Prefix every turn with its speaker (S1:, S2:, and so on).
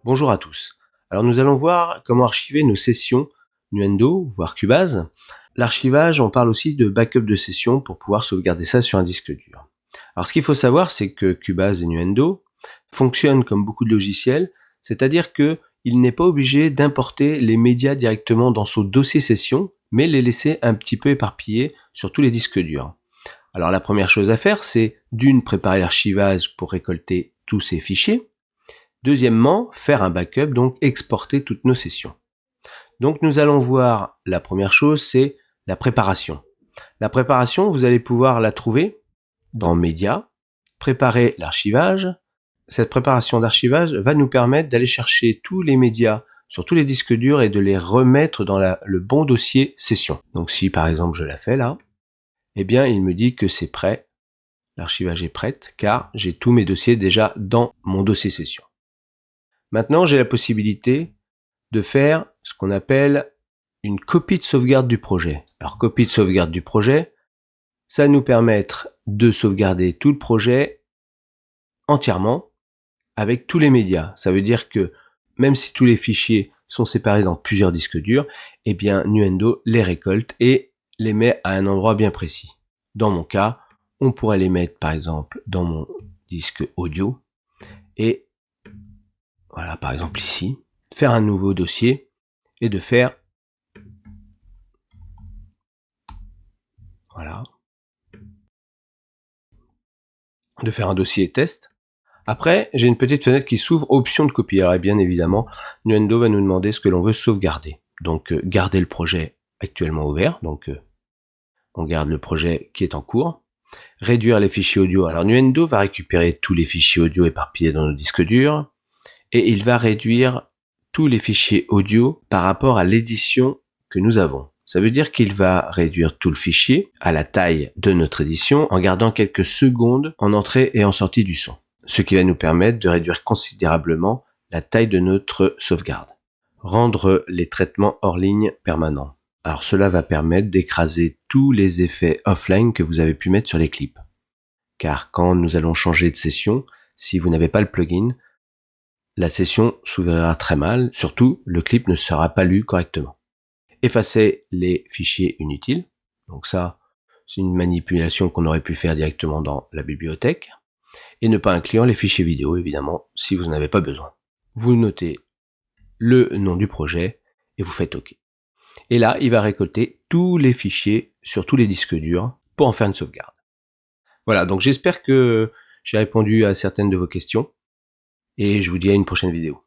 S1: Bonjour à tous. Alors nous allons voir comment archiver nos sessions Nuendo, voire Cubase. L'archivage, on parle aussi de backup de sessions pour pouvoir sauvegarder ça sur un disque dur. Alors ce qu'il faut savoir, c'est que Cubase et Nuendo fonctionnent comme beaucoup de logiciels, c'est-à-dire que il n'est pas obligé d'importer les médias directement dans son dossier session, mais les laisser un petit peu éparpillés sur tous les disques durs. Alors la première chose à faire, c'est d'une, préparer l'archivage pour récolter tous ces fichiers. Deuxièmement, faire un backup, donc exporter toutes nos sessions. Donc nous allons voir, la première chose, c'est la préparation. La préparation, vous allez pouvoir la trouver dans Médias, préparer l'archivage. Cette préparation d'archivage va nous permettre d'aller chercher tous les médias sur tous les disques durs et de les remettre dans le bon dossier session. Donc si par exemple je la fais là, eh bien il me dit que c'est prêt, l'archivage est prêt, car j'ai tous mes dossiers déjà dans mon dossier session. Maintenant, j'ai la possibilité de faire ce qu'on appelle une copie de sauvegarde du projet. Alors, copie de sauvegarde du projet, ça va nous permettre de sauvegarder tout le projet entièrement avec tous les médias. Ça veut dire que même si tous les fichiers sont séparés dans plusieurs disques durs, eh bien, Nuendo les récolte et les met à un endroit bien précis. Dans mon cas, on pourrait les mettre par exemple dans mon disque audio et voilà, par exemple ici, faire un nouveau dossier et de faire, voilà, de faire un dossier test. Après, j'ai une petite fenêtre qui s'ouvre, option de copie. Alors bien évidemment, Nuendo va nous demander ce que l'on veut sauvegarder. Donc garder le projet actuellement ouvert, donc on garde le projet qui est en cours. Réduire les fichiers audio. Alors Nuendo va récupérer tous les fichiers audio éparpillés dans nos disques durs et il va réduire tous les fichiers audio par rapport à l'édition que nous avons. Ça veut dire qu'il va réduire tout le fichier à la taille de notre édition en gardant quelques secondes en entrée et en sortie du son. Ce qui va nous permettre de réduire considérablement la taille de notre sauvegarde. Rendre les traitements hors ligne permanents. Alors cela va permettre d'écraser tous les effets offline que vous avez pu mettre sur les clips. Car quand nous allons changer de session, si vous n'avez pas le plugin, la session s'ouvrira très mal, surtout le clip ne sera pas lu correctement. Effacer les fichiers inutiles, donc ça c'est une manipulation qu'on aurait pu faire directement dans la bibliothèque, et ne pas inclure les fichiers vidéo évidemment si vous n'en avez pas besoin. Vous notez le nom du projet et vous faites OK. Et là il va récolter tous les fichiers sur tous les disques durs pour en faire une sauvegarde. Voilà, donc j'espère que j'ai répondu à certaines de vos questions. Et je vous dis à une prochaine vidéo.